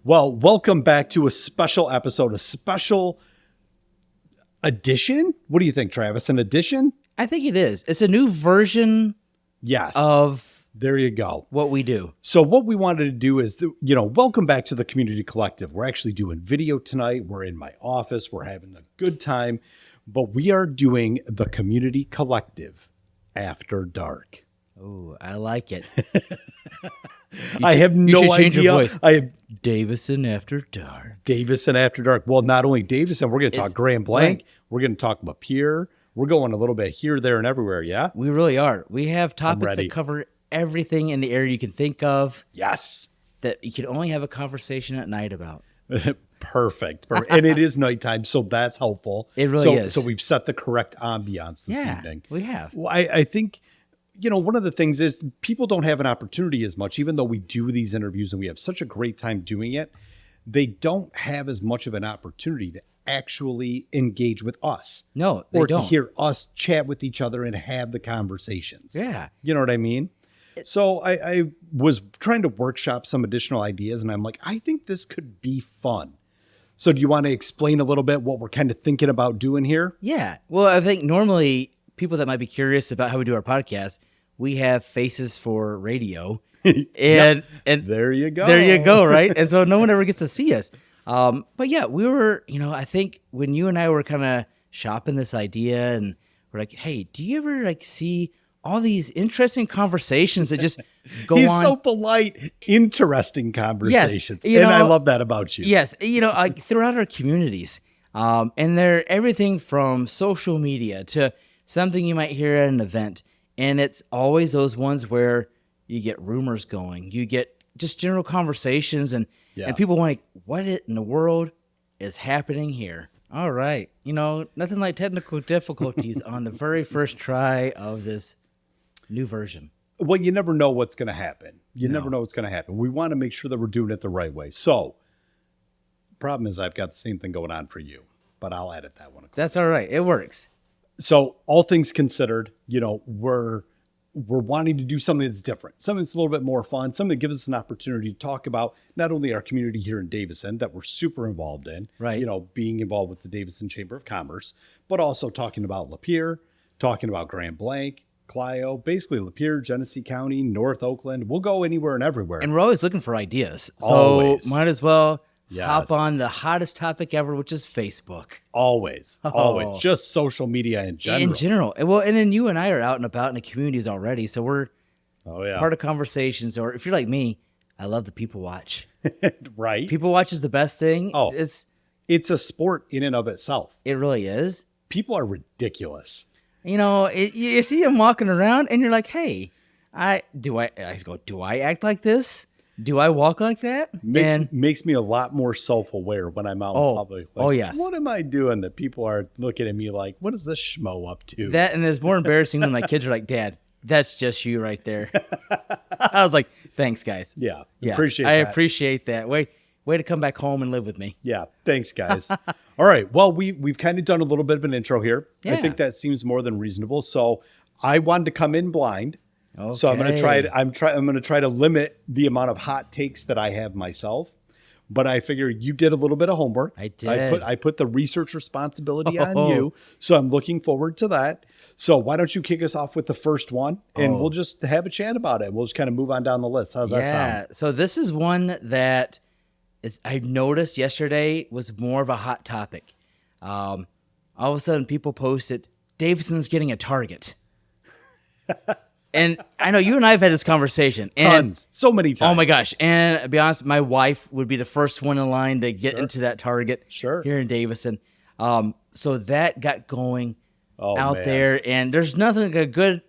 Well, welcome back to a special episode, a special edition. What do you think, Travis? An edition? I think it is. It's a new version Yes. of There you go. what we do. So what we wanted to do is, welcome back to the Community Collective. We're actually doing video tonight. We're in my office. We're having a good time. But we are doing the Community Collective After Dark. Oh, I like it. I have no you should change idea. Your voice. I have Davison After Dark. Davison After Dark. Well, not only Davison, we're going to talk Grand Blanc. Blanc. We're going to talk Lapeer. We're going a little bit here, there, and everywhere. Yeah. We really are. We have topics ready. that cover everything in the area you can think of Yes. that you can only have a conversation at night about. Perfect. And it is nighttime, so that's helpful. It really is. So we've set the correct ambiance this evening. We have. Well, I think, one of the things is people don't have an opportunity as much, even though we do these interviews and we have such a great time doing it, they don't have as much of an opportunity to actually engage with us. No, they or don't. to hear us chat with each other and have the conversations. Yeah. You know what I mean? So I was trying to workshop some additional ideas, and I'm like, I think this could be fun. So do you want to explain a little bit what we're kind of thinking about doing here? Yeah. Well, I think normally people that might be curious about how we do our podcast, we have faces for radio. And There you go. There you go, right? And so no one ever gets to see us. But yeah, we were, I think when you and I were kind of shopping this idea and we're like, hey, do you ever see all these interesting conversations that just go He's on? so polite, interesting conversations. Yes, I love that about you. Yes. Like throughout our communities. And they're everything from social media to something you might hear at an event. And it's always those ones where you get rumors going, you get just general conversations and people want to, what in the world is happening here? All right. Nothing like technical difficulties on the very first try of this new version. Well, you never know what's going to happen. You never know what's going to happen. We want to make sure that we're doing it the right way. So, problem is I've got the same thing going on for you, but I'll edit that one. That's all right. It works. So, all things considered, we're wanting to do something that's different, something that's a little bit more fun, something that gives us an opportunity to talk about not only our community here in Davison that we're super involved in, right? Being involved with the Davison Chamber of Commerce, but also talking about Lapeer, talking about Grand Blanc, Clio, basically Lapeer, Genesee County, North Oakland. We'll go anywhere and everywhere. And we're always looking for ideas. So Always. might as well Yes. hop on the hottest topic ever, which is Facebook. Always. Just social media in general. In general. Well, and then you and I are out and about in the communities already. So we're Oh, part of conversations. Or if you're like me, I love the people watch. Right. People watch is the best thing. Oh. It's a sport in and of itself. It really is. People are ridiculous. You see them walking around and you're like, hey, I go, do I act like this? Do I walk like that? Makes me a lot more self-aware when I'm out in public. Like, yes. What am I doing that people are looking at me like, what is this schmo up to? That, and it's more embarrassing when my kids are like, Dad, that's just you right there. I was like, thanks, guys. Yeah. I Appreciate that. Way to come back home and live with me. Yeah. Thanks, guys. All right. Well, we've kind of done a little bit of an intro here. Yeah. I think that seems more than reasonable. So I wanted to come in blind. Okay. So I'm going to try. I'm going to try to limit the amount of hot takes that I have myself. But I figure you did a little bit of homework. I did. I put the research responsibility on you. So I'm looking forward to that. So why don't you kick us off with the first one, and we'll just have a chat about it. We'll just kind of move on down the list. How's that sound? So this is one that I noticed yesterday was more of a hot topic. All of a sudden, people posted, Davison's getting a Target. And I know you and I have had this conversation. Tons. So many times. Oh, my gosh. And to be honest, my wife would be the first one in line to get into that Target here in Davison. So that got going out there. And there's nothing like a good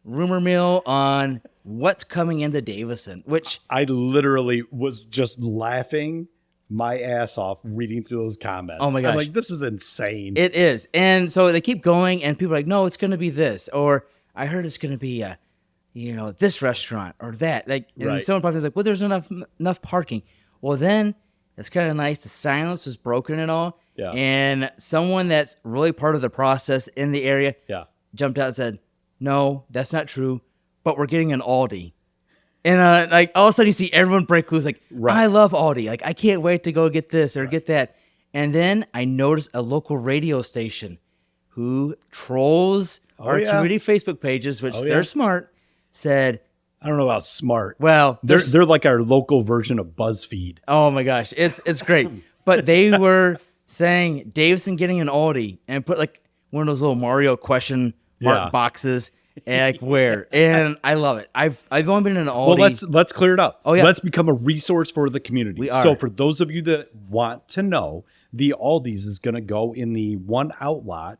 rumor mill on what's coming into Davison, which I literally was just laughing my ass off reading through those comments. Oh, my gosh. I'm like, this is insane. It is. And so they keep going, and people are like, no, it's going to be this. Or I heard it's going to be this restaurant or that. And someone probably was like, well, there's enough parking. Well, then it's kind of nice. The silence was broken and all. Yeah. And someone that's really part of the process in the area jumped out and said, no, that's not true. But we're getting an Aldi. And like all of a sudden you see everyone break loose like, Right. I love Aldi. Like I can't wait to go get this or get that. And then I noticed a local radio station who trolls our yeah. community Facebook pages, which Oh, they're yeah. smart, said, I don't know about smart. well, They're like our local version of BuzzFeed. oh my gosh, it's great. But they were saying Davison getting an Aldi and put like one of those little Mario question mark Yeah. boxes and like where. And I love it. I've only been in an Aldi. Well, let's clear it up. Oh, yeah. Let's become a resource for the community. We are. So for those of you that want to know, the Aldi's is going to go in the one outlot,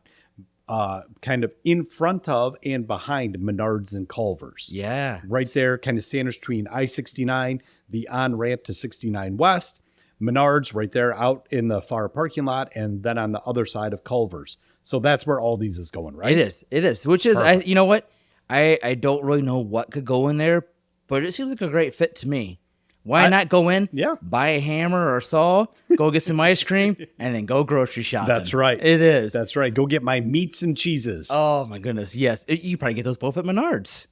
kind of in front of and behind Menards and Culver's. Yeah. Right there, kind of sandwiched between I-69, the on-ramp to 69 West, Menards right there out in the far parking lot, and then on the other side of Culver's. So that's where Aldi's is going, right? It is. Which is, you know what? I don't really know what could go in there, but it seems like a great fit to me. Why not go in, Yeah. buy a hammer or a saw, go get some ice cream, and then go grocery shopping? That's right. It is. That's right. Go get my meats and cheeses. Oh my goodness, yes. You probably get those both at Menards.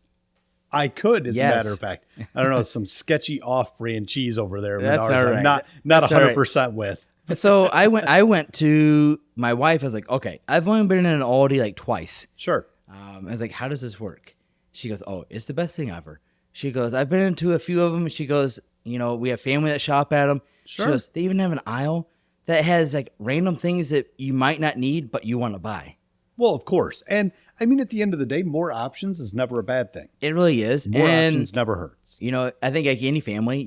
I could, as Yes. a matter of fact. I don't know, some sketchy off-brand cheese over there. at That's Menards all I'm right. not That's all right. 100% with. So I went to my wife. I was like, okay, I've only been in an Aldi like twice. Sure. I was like, how does this work? She goes, oh, it's the best thing ever. She goes, I've been into a few of them. She goes, you know, we have family that shop at them. Sure. She goes, they even have an aisle that has like random things that you might not need, but you want to buy. Well, of course. And I mean, at the end of the day, more options is never a bad thing. It really is. More and, options never hurts. you know, I think like any family,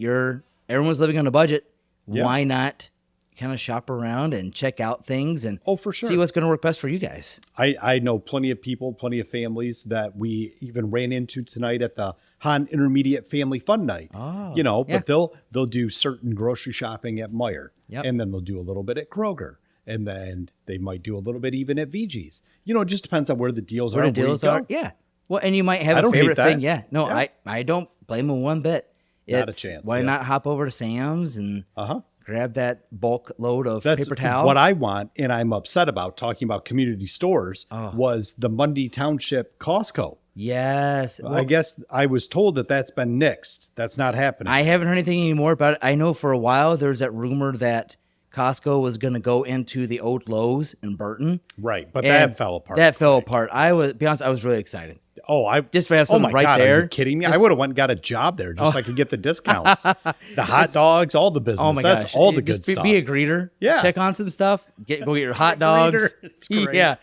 everyone's living on a budget. Yeah. Why not kind of shop around and check out things and Oh, for sure. see what's going to work best for you guys? I know plenty of people, plenty of families that we even ran into tonight at the Han Intermediate Family Fun Night. Oh, You know, yeah. but they'll do certain grocery shopping at Meijer. Yep. And then they'll do a little bit at Kroger. And then they might do a little bit even at VG's. You know, it just depends on where the deals Where are. the deals where you are? go. Yeah. Well, and you might have I a don't hate favorite that. thing. Yeah. No, Yeah. I don't blame them one bit. Not a chance, Why yeah. not hop over to Sam's and Uh-huh. grab that bulk load of That's paper towel? what I want, and I'm upset about talking about community stores, was the Mundy Township Costco. Yes. I guess I was told that that's been nixed. That's not happening. I haven't heard anything anymore, but I know for a while there's that rumor that Costco was going to go into the old Lowe's in Burton. Right, but And that fell apart. That fell apart. Be honest, I was really excited. I Just to have something my right God, there. Are you kidding me? Just- I would have went and got a job there just so I could get the discounts, the hot dogs, all the business. Oh my That's gosh. all the Just good stuff. Be a greeter. Yeah. Check on some stuff. Go get your hot dogs. It's great. Yeah.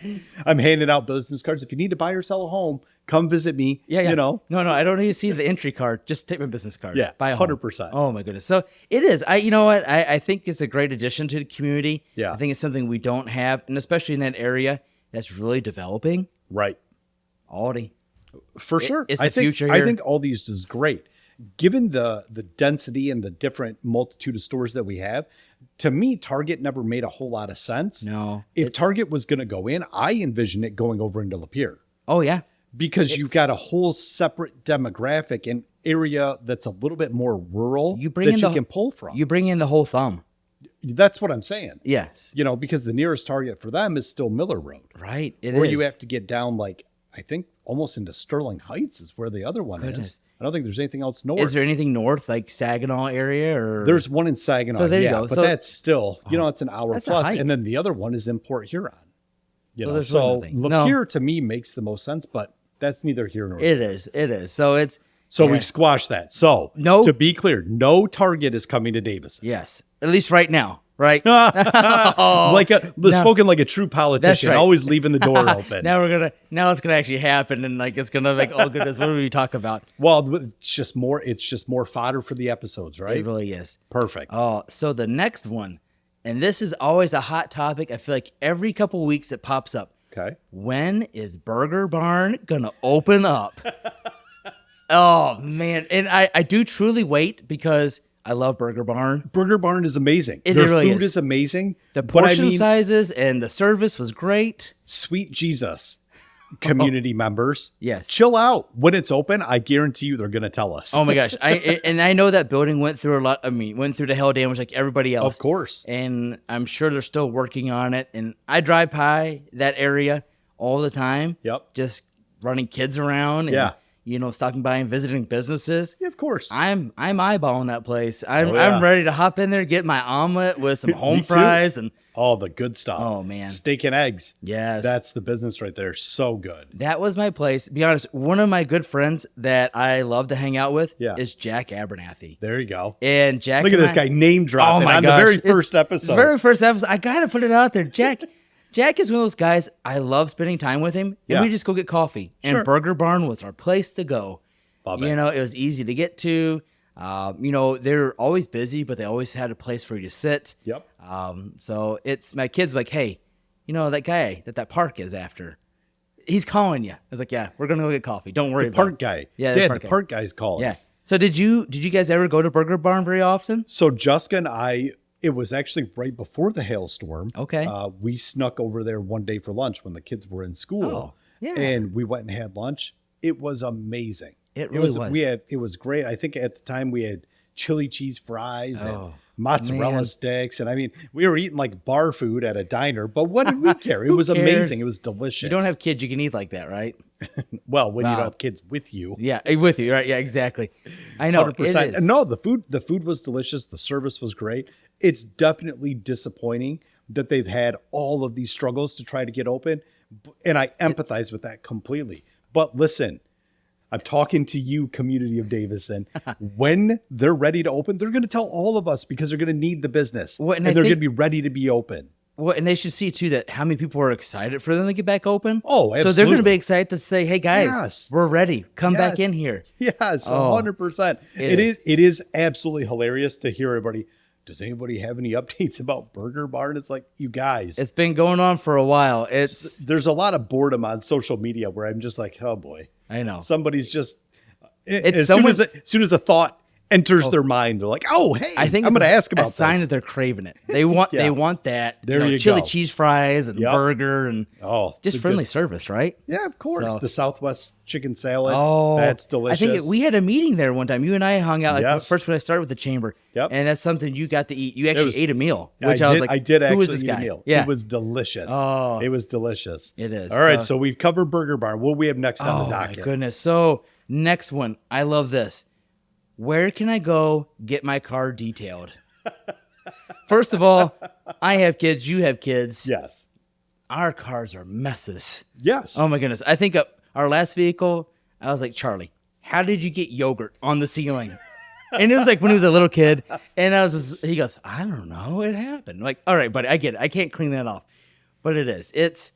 I'm handing out business cards. If you need to buy or sell a home, come visit me. Yeah, yeah. You know, No, I don't need to see the entry card. Just take my business card. Yeah, Buy a home. 100%. Oh my goodness. So it is. You know what? I think it's a great addition to the community. Yeah. I think it's something we don't have, and especially in that area that's really developing. right. Aldi. For sure. it's I the think, future I here. think all these is great. Given the density and the different multitude of stores that we have, to me, Target never made a whole lot of sense. No. If it's- Target was going to go in, I envision it going over into Lapeer Oh yeah. because you've got a whole separate demographic and area that's a little bit more rural You bring that in you the can pull from. You bring in the whole thumb. That's what I'm saying. Yes. You know, because the nearest Target for them is still Miller Road. Right. It Or is. you have to get down like, I think almost into Sterling Heights is where the other one Goodness. is. I don't think there's anything else north. Is there anything north like Saginaw area or? There's one in Saginaw, So there you yeah, go. but So- that's still, you know, it's an hour That's a plus, hike. and then the other one is in Port Huron. You So know, there's so really nothing. No. Lapeer to me makes the most sense, but that's neither here nor there. It is. It is. So it's. So yeah. we've squashed that. So No. to be clear, no Target is coming to Davison. Yes. At least right now. Right. Spoken like a true politician, right. always leaving the door open. now it's gonna actually happen, and like it's gonna like, oh goodness, what do we talk about? Well, it's just more fodder for the episodes, right? It really is. Perfect. Oh, so the next one, and this is always a hot topic. I feel like every couple of weeks it pops up. Okay. When is Burger Barn gonna open up? Oh man, and I do truly wait because I love Burger Barn. Burger Barn is amazing. It Their really food is. is amazing. The but portion sizes and the service was great. Sweet Jesus, community members. Yes. Chill out. When it's open, I guarantee you they're going to tell us. Oh my gosh, I know that building went through a lot. I mean, went through the hell damage like everybody else. Of course. And I'm sure they're still working on it. And I drive by that area all the time. Yep. Just running kids around. And, Yeah. stopping by and visiting businesses. Yeah, of course. I'm eyeballing that place. I'm Oh, yeah. I'm ready to hop in there, get my omelet with some home too. fries, and All the good stuff. Oh, man. Steak and eggs. yes, That's the business right there. So good. that was my place. Be honest, one of my good friends that I love to hang out with Yeah. is Jack Abernathy. There you go. And Jack, Look at and this I- guy name dropping Oh my on gosh, the very it's first episode. The very first episode. I gotta put it out there. Jack is one of those guys. I love spending time with him, and Yeah. we just go get coffee. Sure. And Burger Barn was our place to go. Love it. It was easy to get to. They're always busy, but they always had a place for you to sit. Yep. So it's my kids were like, hey, that guy that park is after, he's calling you. I was like, yeah, we're gonna go get coffee. Don't worry The about park it. guy. Yeah, Dad, park the guy. park guy's calling. Yeah. So did you guys ever go to Burger Barn very often? So Jessica and I, it was actually right before the hailstorm. Okay. We snuck over there one day for lunch when the kids were in school. Oh, yeah. And we went and had lunch. It was amazing. It really was. It was great. I think at the time we had chili cheese fries and Oh, mozzarella man. sticks. And I mean, we were eating like bar food at a diner, but what did we care? It was cares? amazing. It was delicious. You don't have kids, you can eat like that, right? well, when you Wow. don't have kids with you. Yeah, with you, right? Yeah, exactly. I know. 100%. It is. No, the food was delicious. The service was great. It's definitely disappointing that they've had all of these struggles to try to get open. And I empathize with that completely. But listen, I'm talking to you, community of Davison. When they're ready to open, they're going to tell all of us because they're going to need the business. Well, and and I they're going think- to be ready to be open. Well, and they should see too that how many people are excited for them to get back open. Oh, So they're going to absolutely. be excited to say, "Hey guys, Yes. we're ready. Come back Yes. in here." Yes, Oh, 100%. it is. It is absolutely hilarious to hear everybody. Does anybody have any updates about Burger Barn? It's like, you guys, It's been going on for a while. there's a lot of boredom on social media where I'm just like, oh boy, I know. somebody's just, It's as someone- soon as a thought enters their mind, they're like, oh, hey, I think I'm it's going to ask a about sign this. that they're craving it. They want Yeah. they want that. There you chili go. cheese fries and Yep. burger and Oh, just the friendly good- service, right? Yeah, of course. So- The Southwest chicken salad. Oh, that's delicious. I think we had a meeting there one time. You and I hung out. Like, Yes. first when I started with the chamber. Yep. And that's something you got to eat. You actually was- ate a meal, I which did, I was like, I did who actually was this eat guy? a meal. Yeah. It was delicious. Oh. It was delicious. It is. All right, So- so we've covered Burger Barn. What do we have next on Oh the my docket? goodness. So next one, I love this. Where can I go get my car detailed? First of all, I have kids. You have kids. Yes. Our cars are messes. Yes. Oh my goodness. I think our last vehicle, I was like, Charlie, how did you get yogurt on the ceiling? And it was like when he was a little kid. And he goes, I don't know. It happened. I'm like, all right, buddy, I get it. I can't clean that off. But it is. It's,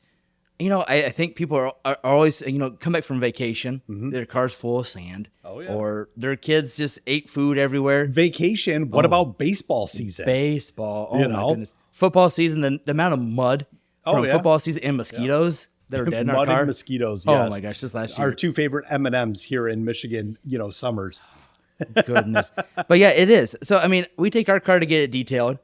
I think people are always, come back from vacation. Their car's full of sand. Oh, yeah. Or their kids just ate food everywhere. Vacation. What about baseball season? Baseball. Oh You my know? goodness. Football season, the amount of mud from yeah. football season and mosquitoes that are dead in our Mud car. and mosquitoes. Oh Yes. my gosh, just last year. Our two favorite M&Ms here in Michigan. Summers. Goodness. But yeah, it is. So, I mean, we take our car to get it detailed.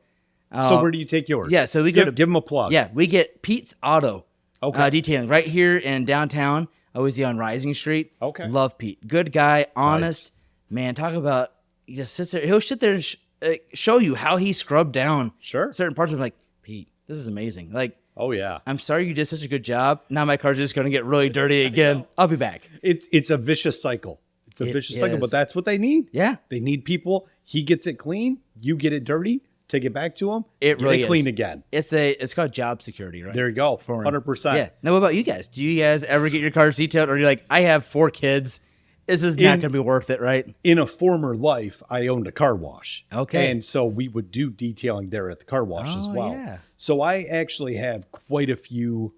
So where do you take yours? yeah, so we go to- give them a plug. Yeah, we get Pete's Auto Okay. detailing right here in downtown. Always on Rising Street. Okay. Love Pete. Good guy, honest. Man, talk about, he just sits there. He'll sit there and show you how he scrubbed down Sure. certain parts of it. Like, Pete, this is amazing. Like, Oh yeah. I'm sorry you did such a good job. Now my car's just going to get really dirty again. I'll be back. It's a vicious cycle. It's a It vicious cycle, is. but that's what they need. Yeah. They need people. He gets it clean. You get it dirty. Take it back to him. It get really it clean is. again. It's called job security, right? There you go. For him. 100%. Yeah. Now, what about you guys? Do you guys ever get your cars detailed, or you're like, I have 4 kids. This is not In- going to be worth it, right? In a former life, I owned a car wash. Okay. And so we would do detailing there at the car wash as Oh, well. yeah. So I actually have quite a few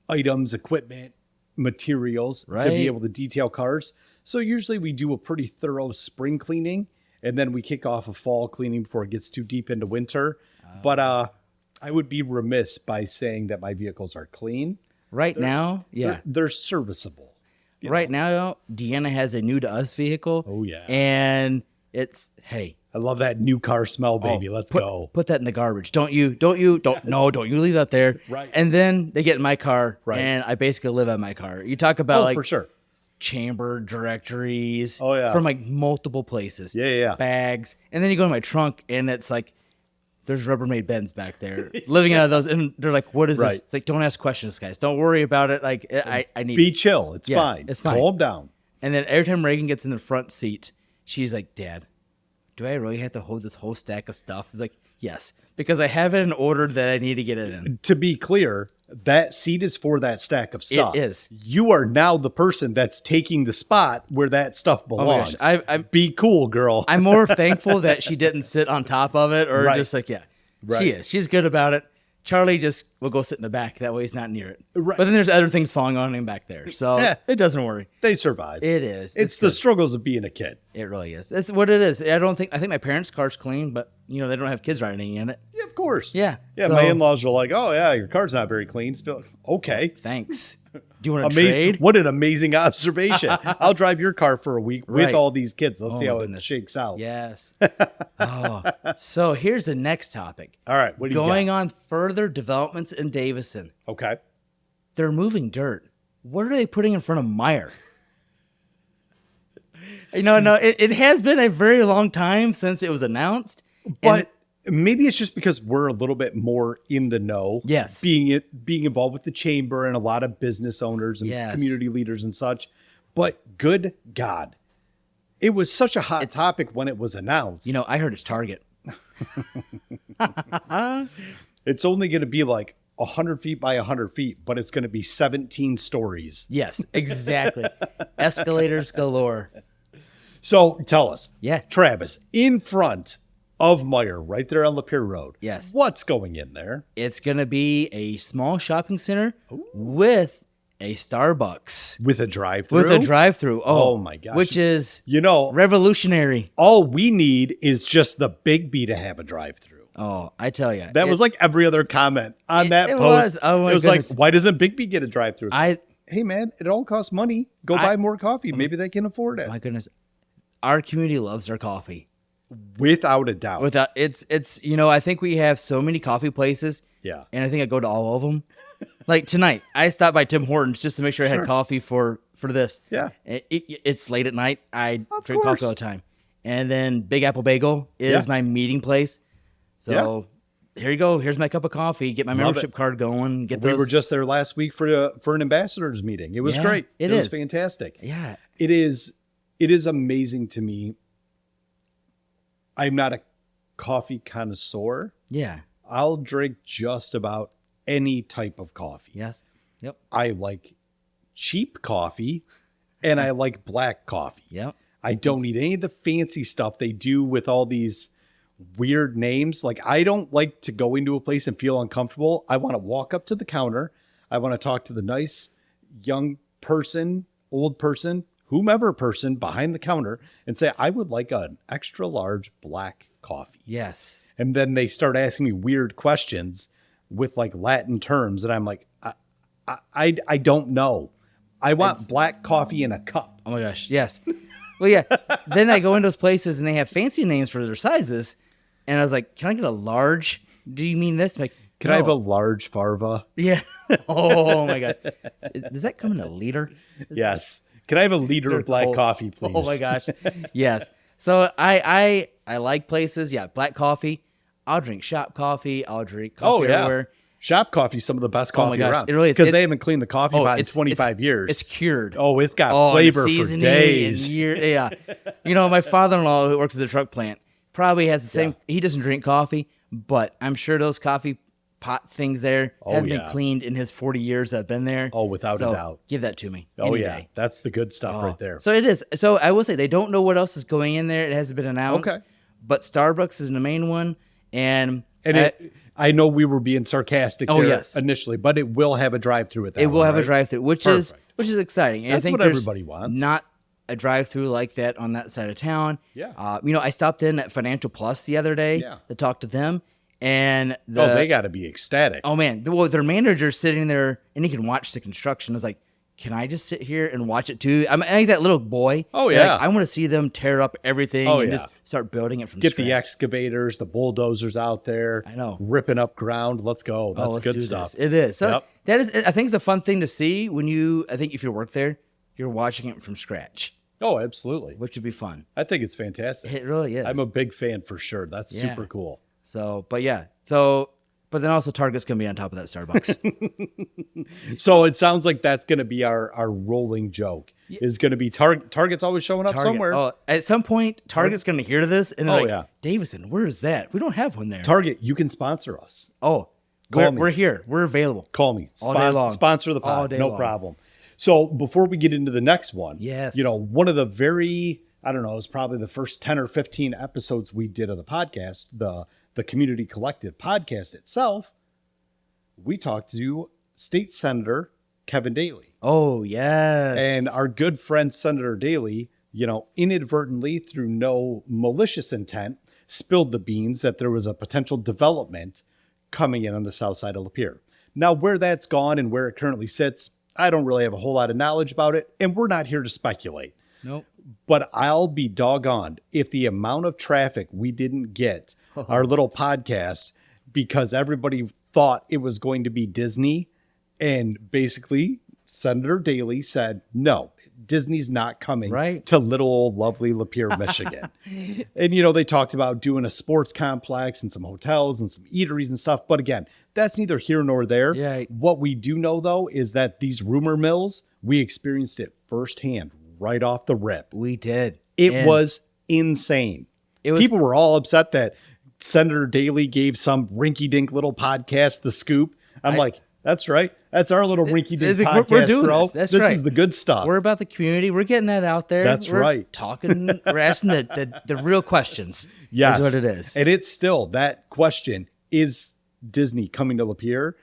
items, equipment, materials to Right. be able to detail cars. So usually we do a pretty thorough spring cleaning and then we kick off a fall cleaning before it gets too deep into winter. But I would be remiss by saying that my vehicles are clean. Right now, yeah. They're serviceable. Right now, Deanna has a new to us vehicle. Oh, yeah. And it's, hey, I love that new car smell, baby. Let's go. Put that in the garbage. Don't you leave that there. Right. And then they get in my car, Right. and I basically live at my car. You talk about like for sure. chamber directories. Oh, yeah. From like multiple places. Yeah. Bags. And then you go to my trunk, and it's like, there's Rubbermaid Bens back there living out of those. And they're like, what is Right. this? It's like, don't ask questions, guys. Don't worry about it. Like, I need Be chill. It's Yeah, fine. it's fine. Calm down. And then every time Reagan gets in the front seat, she's like, Dad, do I really have to hold this whole stack of stuff? It's like, yes, because I have it in order that I need to get it in. To be clear, that seat is for that stack of stuff. It is. You are now the person that's taking the spot where that stuff belongs. Be cool, girl. I'm more thankful that she didn't sit on top of it or Right. just like, Right. she is. She's good about it. Charlie just will go sit in the back. That way he's not near it. Right. But then there's other things falling on him back there. So it doesn't worry. They survive. It is. It's the struggles of being a kid. It really is. That's what it is. I think my parents' car's clean, but they don't have kids riding in it. Yeah, of course. Yeah. Yeah, So- my in-laws are like, oh, yeah, your car's not very clean. Still, okay. Thanks. Do you want to trade? What an amazing observation. I'll drive your car for a week with Right. all these kids. Let's see my how goodness. it shakes out. Yes. So here's the next topic. All right. What do you Going got? on further developments in Davison. Okay. They're moving dirt. What are they putting in front of Meyer? No, it has been a very long time since it was announced. But maybe it's just because we're a little bit more in the know. Yes. Being involved with the chamber and a lot of business owners and Yes. community leaders and such. But good God, it was such a hot topic when it was announced. I heard it's Target. It's only going to be like 100 feet by 100 feet, but it's going to be 17 stories. Yes, exactly. Escalators galore. So tell us, Yeah. Travis, in front of Meyer, right there on Lapeer Road. Yes. What's going in there? It's going to be a small shopping center with a Starbucks. With a drive-through? With a drive-through. Oh my gosh. Which is revolutionary. All we need is just the Big B to have a drive-through. Oh, I tell you. That was like every other comment on that it post. was. Oh my it was goodness. like, why doesn't Big B get a drive-through? Hey man, it all costs money. Go buy more coffee. Maybe they can afford it. my goodness. Our community loves their coffee. Without a doubt. It's I think we have so many coffee places. Yeah. And I think I go to all of them. Like tonight, I stopped by Tim Hortons just to make sure I had coffee for this. Yeah. It's late at night. I drink course. coffee all the time. And then Big Apple Bagel is my meeting place. So here you go. Here's my cup of coffee. Get my membership card going. We were just there last week for an ambassadors meeting. It was great. It was is fantastic. Yeah. It is amazing to me. I'm not a coffee connoisseur. Yeah. I'll drink just about any type of coffee. Yes. Yep. I like cheap coffee and I like black coffee. Yep. I don't need any of the fancy stuff they do with all these weird names. Like, I don't like to go into a place and feel uncomfortable. I want to walk up to the counter. I want to talk to the nice young person, old person, whomever person behind the counter and say, I would like an extra large black coffee. Yes. And then they start asking me weird questions with like Latin terms. And I'm like, I don't know. I want black coffee in a cup. Oh my gosh. Yes. Well, yeah. Then I go into those places and they have fancy names for their sizes. And I was like, can I get a large? Do you mean this? I'm like, Can I have a large farva? Yeah. Oh my God. Does that come in a liter? Yes. Can I have a liter of black coffee, please? Oh my gosh. Yes. So I like places. Yeah. Black coffee. I'll drink shop coffee. I'll drink coffee everywhere. Shop coffee, some of the best Oh my coffee gosh, around. it really is. Because they haven't cleaned the coffee pot in it's- 25 years. It's cured. Oh, it's got and flavor for seasoning days. and yeah. My father-in-law who works at the truck plant probably has the same. He doesn't drink coffee, but I'm sure those coffee pot things there haven't been cleaned in his 40 years that I've been there. Oh, without a doubt. Give that to me. Oh, any yeah. day. That's the good stuff right there. So it is. So I will say they don't know what else is going in there. It hasn't been announced. Okay. But Starbucks is the main one, and I know we were being sarcastic there yes. initially, but it will have a drive-through at that it will one, have a right? drive-through, which is exciting. And That's I think what there's everybody wants. Not a drive-through like that on that side of town. Yeah. I stopped in at Financial Plus the other day to talk to them, and they got to be ecstatic. oh man, their manager's sitting there and he can watch the construction. I was like, can I just sit here and watch it too? I'm like that little boy. Oh, Like, yeah. I want to see them tear up everything and just start building it from Get scratch. the excavators, the bulldozers out there. I know. Ripping up ground. Let's go. That's Let's good do stuff. this. It is. So Yep. that is, I think it's a fun thing to see when I think if you work there, you're watching it from scratch, Oh, absolutely. which would be fun. I think it's fantastic. It really is. I'm a big fan for sure. That's super cool. So, but yeah. So But then also Target's going to be on top of that Starbucks. So it sounds like that's going to be our rolling joke. Is going to be Target's always showing up Target. somewhere. Oh, at some point, Target's going to hear this and they're Oh, like, yeah. Davison, where is that? We don't have one there. Target, you can sponsor us. Oh, Call me. we're here. We're available. Call me. All day long. Sponsor the pod. All day No long. problem. So before we get into the next one, Yes. one of the I don't know, it was probably the first 10 or 15 episodes we did of the podcast, the Community Collective podcast itself, we talked to State Senator Kevin Daly. Oh, yes. And our good friend Senator Daly, inadvertently, through no malicious intent, spilled the beans that there was a potential development coming in on the south side of Lapeer. Now, where that's gone and where it currently sits, I don't really have a whole lot of knowledge about it, and we're not here to speculate. Nope. But I'll be doggone if the amount of traffic we didn't get our little podcast because everybody thought it was going to be Disney. And basically, Senator Daly said, no, Disney's not coming to little old lovely Lapeer, Michigan. And, they talked about doing a sports complex and some hotels and some eateries and stuff. But again, that's neither here nor there. Yeah. What we do know, though, is that these rumor mills, we experienced it firsthand right off the rip. We did. It was insane. People were all upset that Senator Daly gave some rinky-dink little podcast the scoop. I'm like, that's right. That's our little rinky-dink podcast, we're doing bro. This This is the good stuff. We're about the community. We're getting that out there. That's right. Talking, we're asking the real questions. Yes. Is what it is. And it's still that question, is Disney coming to Lapeer?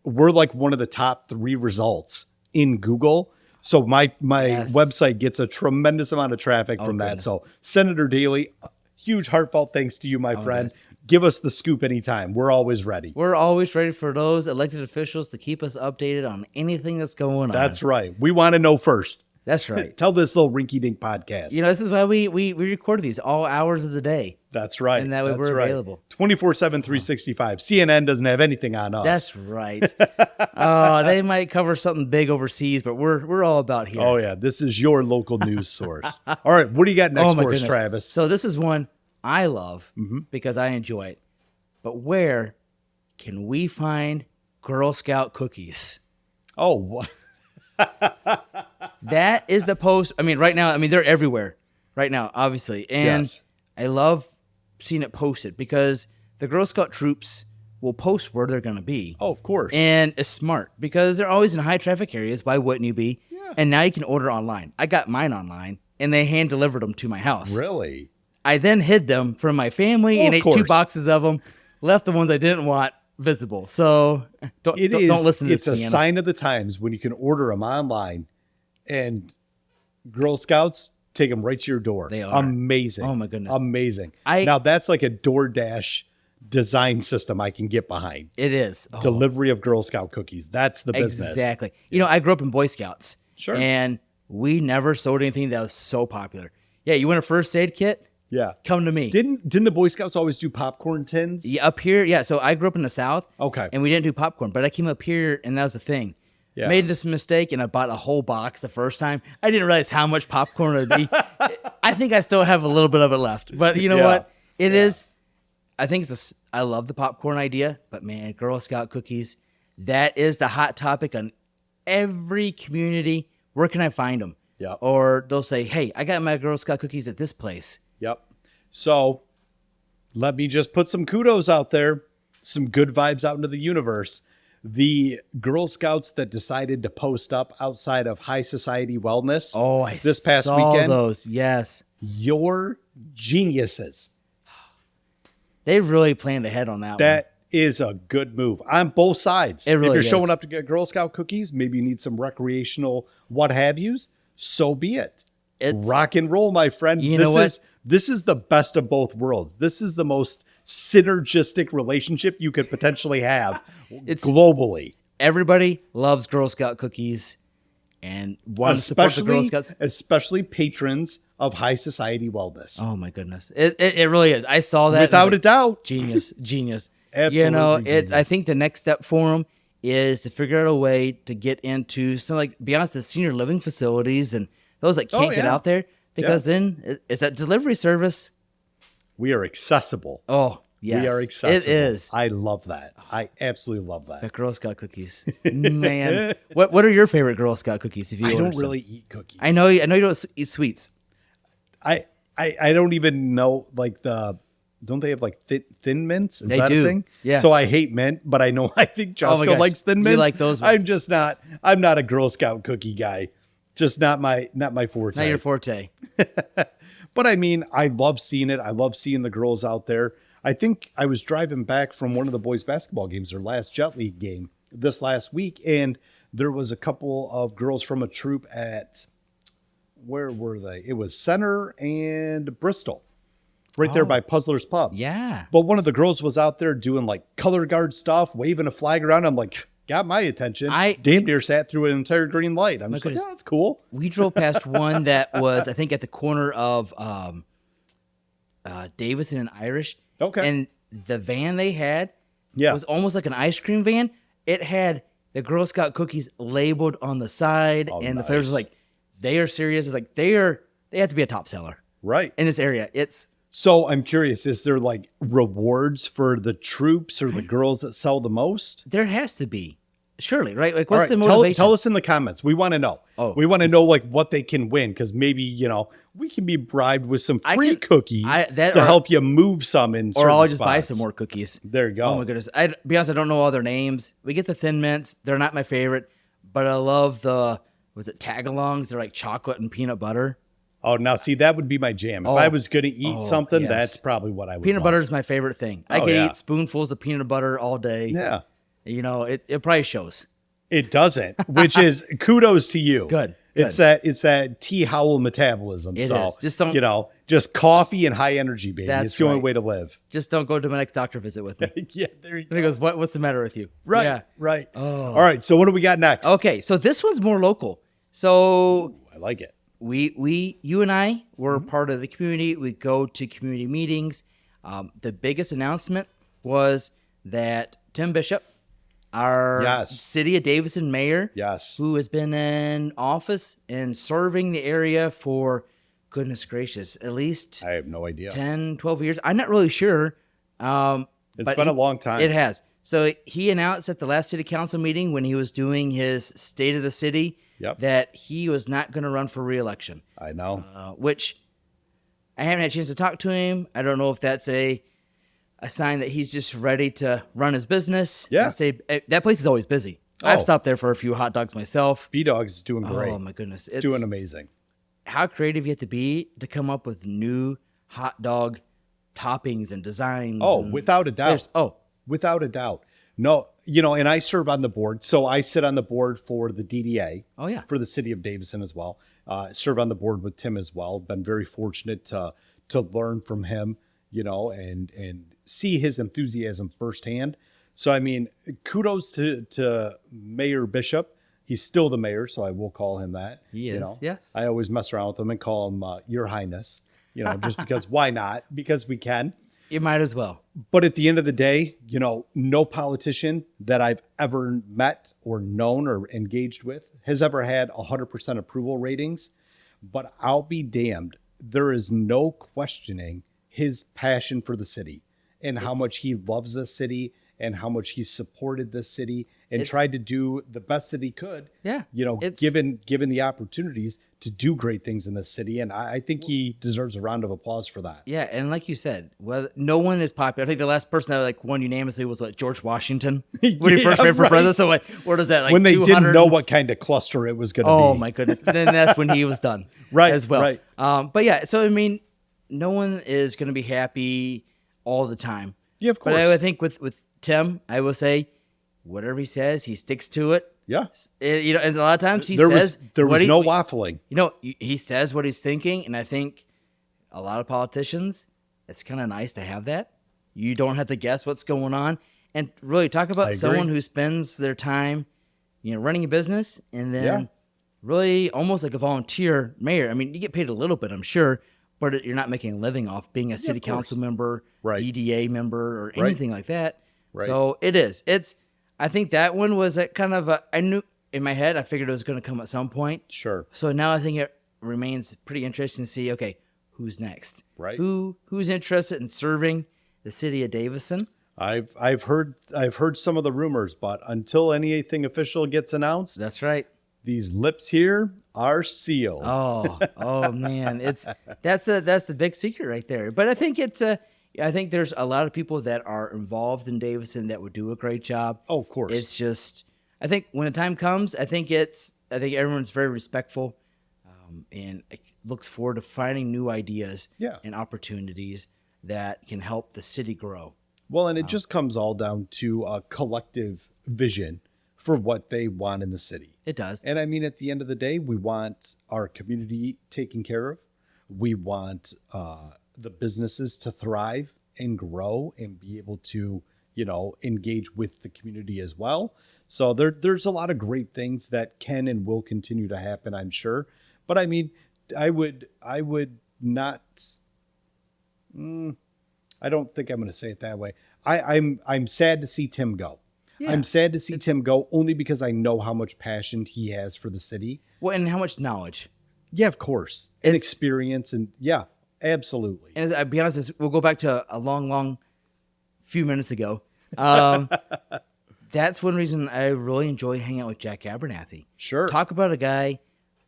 We're like one of the top 3 results in Google. So my website gets a tremendous amount of traffic from that. So Senator Daly, huge heartfelt thanks to you, my friend. Goodness. Give us the scoop anytime. We're always ready. We're always ready for those elected officials to keep us updated on anything that's going on. That's right. We want to know first. That's right. Tell this little rinky-dink podcast. This is why we record these all hours of the day. That's right. And that way we're available. 24/7, 365. CNN doesn't have anything on us. That's right. They might cover something big overseas, but we're all about here. Oh, yeah. This is your local news source. All right. What do you got next for us, Travis? So this is one I love because I enjoy it. But where can we find Girl Scout cookies? Oh, what? That is the post. Right now, they're everywhere right now, obviously. And Yes. I love seeing it posted because the Girl Scout troops will post where they're going to be. Oh, of course. And it's smart because they're always in high traffic areas. Why wouldn't you be? Yeah. And now you can order online. I got mine online and they hand delivered them to my house. Really? I then hid them from my family and ate 2 boxes of them, left the ones I didn't want visible. So don't listen to this. It's a sign of the times when you can order them online and Girl Scouts take them right to your door. They are. Amazing. Oh, my goodness. Amazing. Now, that's like a DoorDash design system I can get behind. It is. Delivery of Girl Scout cookies. That's the business. Exactly. I grew up in Boy Scouts. Sure. And we never sold anything that was so popular. Yeah, you want a first aid kit? Yeah. Come to me. Didn't the Boy Scouts always do popcorn tins? Yeah, up here, yeah. So I grew up in the South. Okay. And we didn't do popcorn, but I came up here and that was the thing. Yeah. Made this mistake and I bought a whole box the first time. I didn't realize how much popcorn it would be. I think I still have a little bit of it left. But you know what? It is. I think I love the popcorn idea, but man, Girl Scout cookies, that is the hot topic on every community. Where can I find them? Yeah. Or they'll say, hey, I got my Girl Scout cookies at this place. Yep. So let me just put some kudos out there, some good vibes out into the universe. The Girl Scouts that decided to post up outside of High Society Wellness this past weekend. Those, yes. You're geniuses. They really planned ahead on that one. That is a good move on both sides. It really if you're is. showing up to get Girl Scout cookies, maybe you need some recreational what have yous, so be it. It's rock and roll, my friend. This is the best of both worlds. This is the most synergistic relationship you could potentially have globally. Everybody loves Girl Scout cookies and want to support the Girl Scouts. Especially patrons of High Society Wellness. Oh my goodness. It really is. I saw that. Without a doubt. Genius. Absolutely genius. I think the next step for them is to figure out a way to get into some, be honest, the senior living facilities and those that can't get out there, because then it's that delivery service. We are accessible. Oh, Yes, We are accessible. it is. I love that. I absolutely love The that. Girl Scout cookies, man. What are your favorite Girl Scout cookies? If you I order don't some? really eat cookies. I know you don't eat sweets. I don't even know like don't they have like thin mints? Is They that do. a thing? Yeah. So I hate mint, but I know I think Oh my Jessica gosh. likes thin You mints. like those ones. I'm not a Girl Scout cookie guy. Just not my forte. Not your forte. But I mean, I love seeing it. I love seeing the girls out there. I think I was driving back from one of the boys' basketball games, their last Jet League game this last week, and there was a couple of girls from a troop at, where were they? It was Center and Bristol, right there by Puzzler's Pub. Yeah. But one of the girls was out there doing like color guard stuff, waving a flag around. I'm like, got my attention. Damn near sat through an entire green light. I'm just like, goodness. yeah, that's cool. We drove past one that was, I think, at the corner of Davison and Irish. Okay. And the van they had Yeah. was almost like an ice cream van. It had the Girl Scout cookies labeled on the side, and the flavors was nice. like, they are serious. It's like they have to be a top seller Right. in this area. It's So I'm curious, is there like rewards for the troops or the girls that sell the most? there has to be, surely, right? Like, All what's right, the motivation? tell us in the comments. We want to know. Oh, we want to know like what they can win, because maybe, we can be bribed with some free cookies to help you move some in certain or I'll just buy spots. some more cookies. There you go. Oh my goodness! I be honest, I don't know all their names. We get the Thin Mints; they're not my favorite, but I love the tagalongs. They're like chocolate and peanut butter. Oh, now see, that would be my jam. If I was going to eat something, yes. that's probably what I would Peanut want. butter is my favorite thing. I Oh, could yeah. eat spoonfuls of peanut butter all day. Yeah. It probably shows. It doesn't, which is kudos to you. Good. It's that T. Howell metabolism. It so is. Just don't- just coffee and high energy, baby. That's It's the only right. way to live. Just don't go to my next doctor visit with me. Yeah, there you And go. he goes, "What's the matter with you?" Right, Yeah. right. Oh. All right, so what do we got next? Okay, so this one's more local. So I like it. you and I were Mm-hmm. part of the community. We go to community meetings. The biggest announcement was that Tim Bishop, our Yes. city of Davison mayor, Yes. who has been in office and serving the area for, goodness gracious, at least I have no idea. 10, 12 years. I'm not really sure. It's but been a long time. It has. So he announced at the last city council meeting when he was doing his state of the city Yep. that he was not going to run for re-election, I know. which I haven't had a chance to talk to him. I don't know if that's a sign that he's just ready to run his business. Yeah. And say, that place is always busy. I've Oh. stopped there for a few hot dogs myself. B-Dogs is doing great. Oh my goodness. It's doing amazing. How creative you have to be to come up with new hot dog toppings and designs. Oh, and without a doubt. flavors. Oh, Without a doubt. No, and I serve on the board. So I sit on the board for the DDA. Oh, yeah. For the city of Davison as well. Serve on the board with Tim as well. Been very fortunate to learn from him, and see his enthusiasm firsthand. So, I mean, kudos to Mayor Bishop. He's still the mayor, so I will call him that. He is, yes. I always mess around with him and call him Your Highness, just because why not? Because we can. you might as well. But at the end of the day, no politician that I've ever met or known or engaged with has ever had 100% approval ratings. But I'll be damned, there is no questioning his passion for the city and how much he loves this city and how much he supported this city and tried to do the best that he could. Yeah, Given the opportunities to do great things in this city. And I think he deserves a round of applause for that. Yeah, and like you said, no one is popular. I think the last person that won unanimously was George Washington when he first ran for right. president. So what is that? When they 200 didn't know what kind of cluster it was going to be. Oh my goodness! Then that's when he was done, Right, As well. right. But yeah, so I mean, no one is going to be happy all the time. Yeah, of course. But I would think with Tim, I will say, whatever he says, he sticks to it. Yeah. And a lot of times he There says was no waffling. He says what he's thinking, and I think a lot of politicians, it's kind of nice to have that. You don't have to guess what's going on, and really talk about someone who spends their time, running a business, and then really almost like a volunteer mayor. I mean, you get paid a little bit, I'm sure, but you're not making a living off being a city council member, Right. DDA member, or Right. anything like that. Right. So it is. I think that one was a kind of I knew in my head, I figured it was going to come at some point. Sure. So now I think it remains pretty interesting to see, okay, who's next? Right. Who's interested in serving the city of Davison. I've heard some of the rumors, but until anything official gets announced, That's right. these lips here are sealed. Oh man, that's the big secret right there. But I think I think there's a lot of people that are involved in Davison that would do a great job. Oh, of course. It's just, I think when the time comes, I think everyone's very respectful, and looks forward to finding new ideas Yeah. and opportunities that can help the city grow. Well, and it just comes all down to a collective vision for what they want in the city. It does. And I mean, at the end of the day, we want our community taken care of. We want the businesses to thrive and grow and be able to, engage with the community as well. So there's a lot of great things that can and will continue to happen, I'm sure. But I mean, I would not. I don't think I'm going to say it that way. I'm sad to see Tim go. Yeah. I'm sad to see Tim go only because I know how much passion he has for the city. Well, and how much knowledge. Yeah, of course. And experience. And yeah, absolutely. And I'll be honest, we'll go back to a long few minutes ago. That's one reason I really enjoy hanging out with Jack Abernathy. Sure. Talk about a guy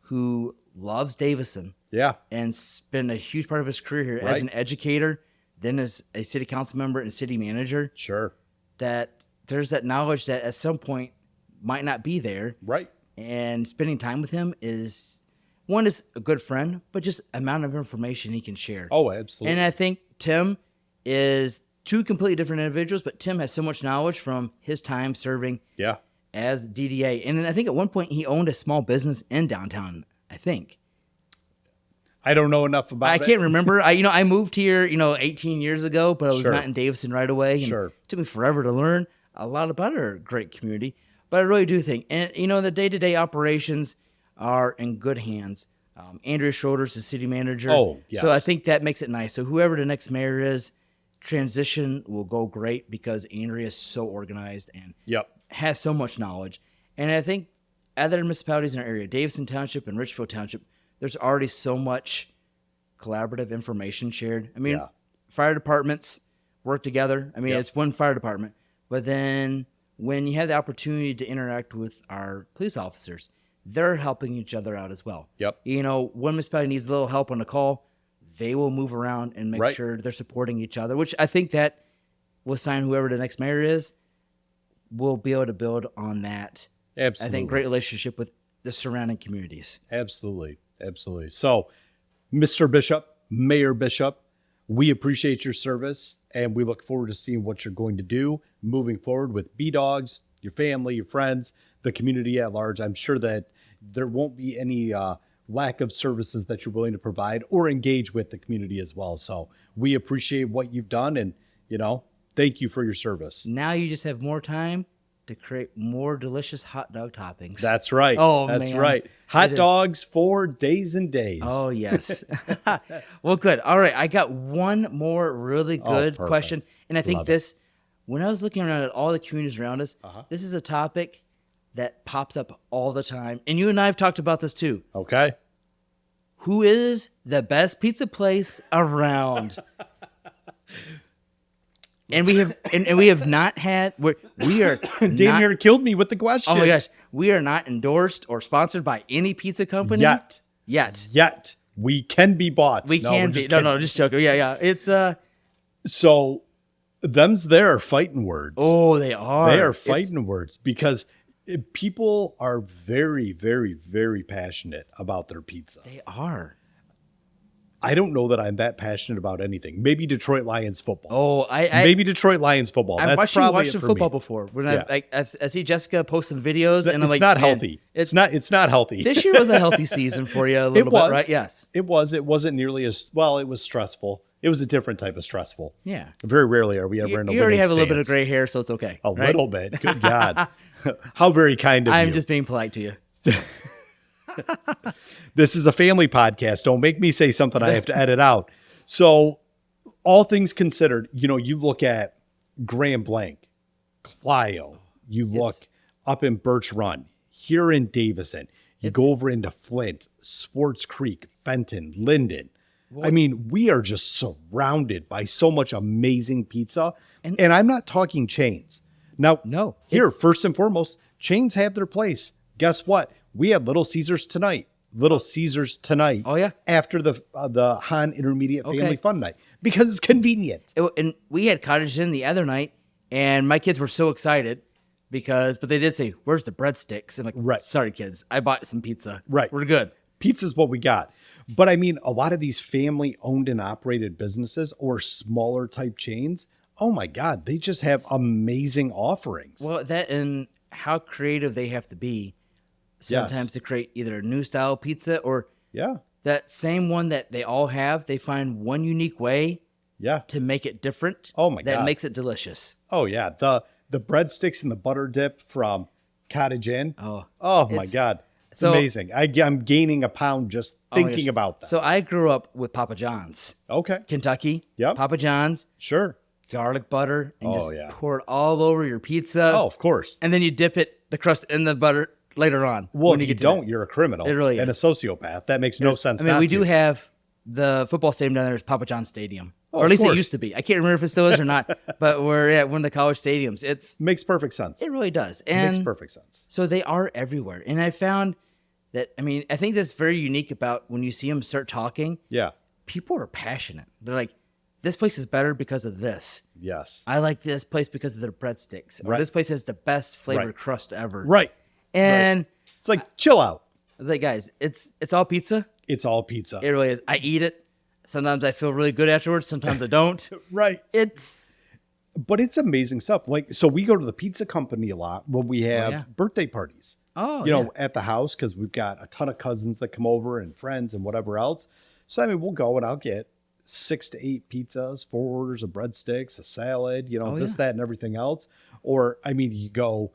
who loves Davison. Yeah. And spent a huge part of his career here Right. as an educator, then as a city council member and city manager. Sure. That there's that knowledge that at some point might not be there. Right. And spending time with him is a good friend, but just amount of information he can share. Oh, absolutely. And I think Tim is two completely different individuals, but Tim has so much knowledge from his time serving Yeah. as DDA. And I think at one point he owned a small business in downtown, I think. I don't know enough about it. I can't remember. I moved here, 18 years ago, but I was Sure. not in Davison right away. And Sure. It took me forever to learn a lot about our great community. But I really do think, and the day-to-day operations are in good hands. Andrea Schroeder's the city manager. Oh, yes. So I think that makes it nice. So whoever the next mayor is, transition will go great because Andrea is so organized and Yep. has so much knowledge. And I think other municipalities in our area, Davison Township and Richfield Township, there's already so much collaborative information shared. I mean, Yeah. fire departments work together. I mean, Yep. it's one fire department. But then when you have the opportunity to interact with our police officers, they're helping each other out as well. Yep. One municipality needs a little help on a call, they will move around and make Right. sure they're supporting each other, which I think that will sign whoever the next mayor is, will be able to build on that. Absolutely. I think great relationship with the surrounding communities. Absolutely. Absolutely. So, Mr. Bishop, Mayor Bishop, we appreciate your service and we look forward to seeing what you're going to do moving forward with B-Dogs, your family, your friends, the community at large. I'm sure that there won't be any lack of services that you're willing to provide or engage with the community as well. So we appreciate what you've done and, thank you for your service. Now you just have more time to create more delicious hot dog toppings. That's right. Oh, That's man. right. Hot It is. dogs for days and days. Oh, yes. Well, good. All right. I got one more really good perfect. question. And I think Love it. when I was looking around at all the communities around us, Uh-huh. this is a topic that pops up all the time. And you and I have talked about this too. Okay. Who is the best pizza place around? And we have not had, we are Dan not, here killed me with the question. oh my gosh, we are not endorsed or sponsored by any pizza company Yet. Yet. We can be bought. We No, can we're be. just No, kidding. just joking. Yeah. It's So, them's there are fighting words. oh, they are. They are It's- fighting words because people are very, very, very passionate about their pizza. They are. I don't know that I'm that passionate about anything. Maybe Detroit Lions football. Oh, Maybe Detroit Lions football. I've That's watched probably watched it some for football me. before. When Yeah. I see Jessica post some videos, and I'm It's like, not man, healthy. It's not healthy. This year was a healthy season for you, a little was. bit, right? Yes. It was. It wasn't nearly as well. It was stressful. It was a different type of stressful. Yeah. Very rarely are we ever You, in a you already winning have a little bit of stance. gray hair, so it's okay. A right? little bit. Good God. How very kind of I'm you. just being polite to you. This is a family podcast. Don't make me say something I have to edit out. So, all things considered, you look at Grand Blanc, Clio, you look up in Birch Run, here in Davison, you go over into Flint, Swartz Creek, Fenton, Linden. I mean, we are just surrounded by so much amazing pizza. And- And I'm not talking chains. Now, No, here, it's- first and foremost, chains have their place. Guess what? We had Little Caesars tonight. Little Caesars tonight. Oh, yeah. After the Han Intermediate Okay. Family Fun Night because it's convenient. And we had Cottage Inn the other night, and my kids were so excited but they did say, "Where's the breadsticks?" And like, Right. sorry, kids, I bought some pizza. Right. We're good. Pizza's what we got. But I mean, a lot of these family owned and operated businesses or smaller type chains, oh my God, they just have amazing offerings. Well, that and how creative they have to be sometimes to create either a new style pizza or Yeah. that same one that they all have. They find one unique way Yeah. to make it different. Oh my that God. makes it delicious. Oh yeah. The breadsticks and the butter dip from Cottage Inn. Oh, Oh my it's- God. It's so- amazing. I'm gaining a pound just Oh my thinking gosh. about that. So I grew up with Papa John's, Okay. Kentucky. Yep. Papa John's, Sure. garlic butter, and Oh, just yeah. pour it all over your pizza. Oh, of course. And then you dip the crust in the butter later on. Well, when if you get to that. don't, you're a criminal It really and is. a sociopath. That makes no sense. I mean, not we to. do have the football stadium down there is Papa John's Stadium. Oh, or at of least it course. used to be. I can't remember if it still is or not, but we're at one of the college stadiums. Makes perfect sense. It really does. Makes And perfect sense. so they are everywhere. And I found that, I mean, I think that's very unique about when you see them start talking, Yeah. people are passionate. They're like, this place is better because of this. Yes. I like this place because of their breadsticks. Or Right. this place has the best flavored Right. crust ever. Right. And It's like chill out. like, guys, it's all pizza. It's all pizza. It really is. I eat it. Sometimes I feel really good afterwards. Sometimes I don't. Right. It's But it's amazing stuff. Like, so we go to the pizza company a lot when we have yeah. birthday parties. oh, You yeah. know, at the house because we've got a ton of cousins that come over and friends and whatever else. So I mean, we'll go and I'll get 6 to 8 pizzas, 4 orders of breadsticks, a salad, you know, Oh, this, yeah. that, and everything else. Or I mean, you go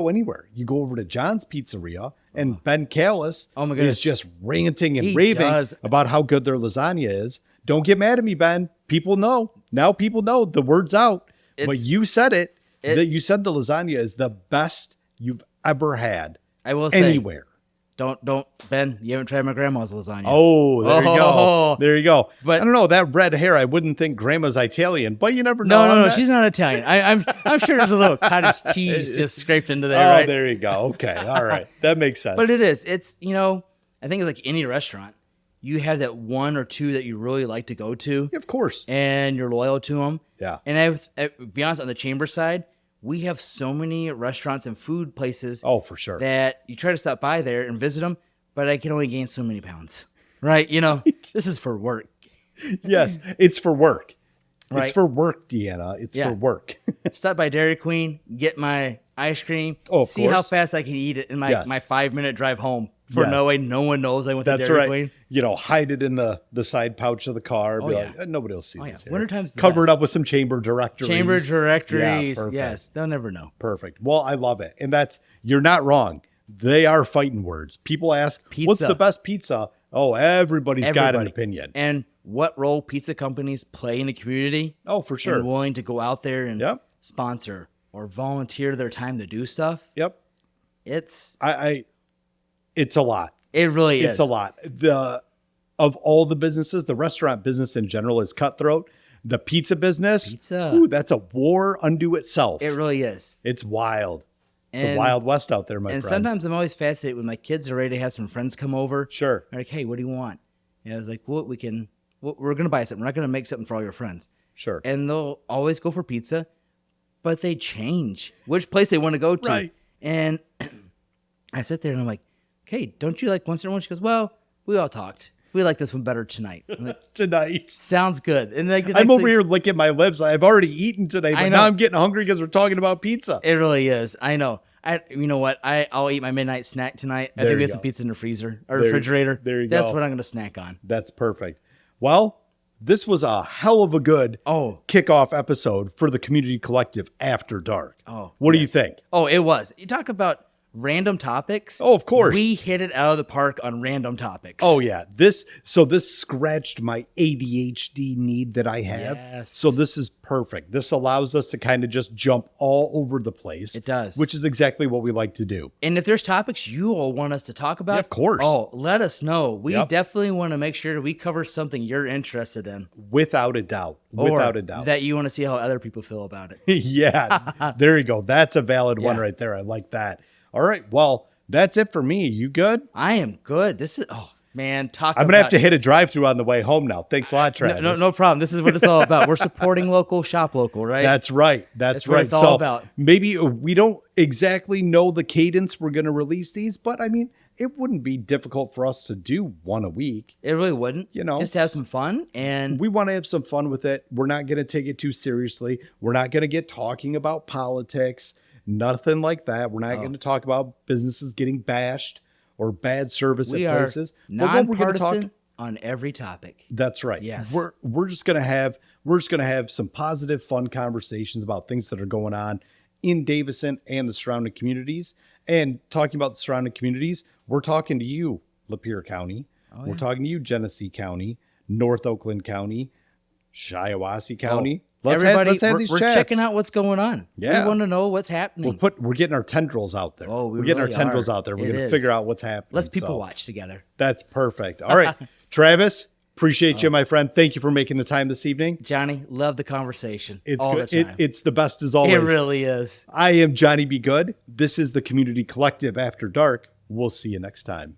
anywhere. You go over to John's Pizzeria and Ben Callis Oh, my is goodness. just ranting and He raving does. about how good their lasagna is. Don't get mad at me, Ben. People know. Now people know. The word's out. But It's- you said it. That you said the lasagna is the best you've ever had I will say, anywhere. don't, Ben, you haven't tried my grandma's lasagna. Oh, there you go. Oh. There you go. But- I don't know, that red hair, I wouldn't think grandma's Italian, but you never know. no, on no, that. she's not Italian. I'm sure there's a little cottage cheese just scraped into there, Oh, right? there you go. Okay. All right. That makes sense. But it is. It's, you know, I think it's like any restaurant. You have that one or two that you really like to go to, Of course. and you're loyal to them. Yeah. And I be honest, on the chamber side, we have so many restaurants and food places Oh, for sure. that you try to stop by there and visit them, but I can only gain so many pounds, right? You know, this is for work. Yes. It's for work. Right. It's for work, Deanna. It's Yeah. for work. Stop by Dairy Queen, get my ice cream, Oh, of see how course. fast I can eat it in my, Yes. my 5-minute drive home. For Yes. no way, no one knows I went to That's Dairy right. Queen. You know, hide it in the side pouch of the car. Be Oh, like, yeah. nobody will see Oh, yeah. this. Here." Wintertime's the Cover it best. up with some chamber directories. Chamber Yeah, directories. perfect. Yes, they'll never know. Perfect. Well, I love it. And you're not wrong. They are fighting words. People ask, what's Pizza. the best pizza? Oh, everybody's got an Everybody. opinion. And what role pizza companies play in the community Oh, for sure. and willing to go out there and Yep. sponsor or volunteer their time to do stuff. Yep. It's It's a lot. it really is. It's a lot. Of all the businesses, the restaurant business in general is cutthroat. The pizza business, Pizza. ooh, that's a war unto itself. It really is. It's wild. It's a And- wild west out there, my And friend. sometimes I'm always fascinated when my kids are ready to have some friends come over. Sure. They're like, hey, what do you want? And I was like, well, we're going to buy something. We're not going to make something for all your friends. Sure. And they'll always go for pizza, but they change which place they want to go to. Right. And I sit there and I'm like, okay, don't you like once in a while? She goes, well, we all talked. We like this one better tonight. I'm like, Tonight. sounds good. And like the I'm next over thing- here licking my lips. I've already eaten today, I but know. now I'm getting hungry because we're talking about pizza. It really is. I know. You know what? I'll eat my midnight snack tonight. I There think we you have some go. pizza in the freezer or There- refrigerator. there you That's go. what I'm going to snack on. That's perfect. Well, this was a hell of a good Oh, kickoff episode for the Community Collective After Dark. Oh, What do you yes. think? Oh, it was. You talk about random topics. Oh, of course. We hit it out of the park on random topics. Oh yeah. This scratched my ADHD need that I have. Yes. So this is perfect. This allows us to kind of just jump all over the place. It does. Which is exactly what we like to do. And if there's topics you all want us to talk about, Yeah, of course. Oh, let us know. We Yep. definitely want to make sure that we cover something you're interested in. Without a doubt. Without Or a doubt. that you want to see how other people feel about it. Yeah. There you go. That's a valid one Yeah. right there. I like that. All right. Well, that's it for me. You good? I am good. This is, oh man, I'm going to have to hit a drive-through on the way home now. Thanks a lot, Travis. No problem. This is what it's all about. We're supporting local, shop local, right? That's right. That's what right. it's all about. Maybe we don't exactly know the cadence we're going to release these, but I mean, it wouldn't be difficult for us to do one a week. It really wouldn't. You know, just have some fun, and we want to have some fun with it. We're not going to take it too seriously. We're not going to get talking about politics, nothing like that. We're not going to talk about businesses getting bashed or bad service we at are places. But what we're gonna nonpartisan on every topic. That's right. Yes. We're just gonna have some positive, fun conversations about things that are going on in Davison and the surrounding communities. And talking about the surrounding communities, we're talking to you, Lapeer County. We're talking to you, Genesee County, North Oakland County, Shiawassee County. Let's have these we're chats. checking out what's going on. Yeah. We want to know what's happening. We're getting our tendrils out there. Oh, we we're getting really our tendrils are. out there. We're It going to is. figure out what's happening. Let's people So watch together. That's perfect. All right, Travis, appreciate you, my friend. Thank you for making the time this evening. Johnny, love the conversation. It's all good. the time. It's the best as always. It really is. I am Johnny Be Good. This is the Community Collective After Dark. We'll see you next time.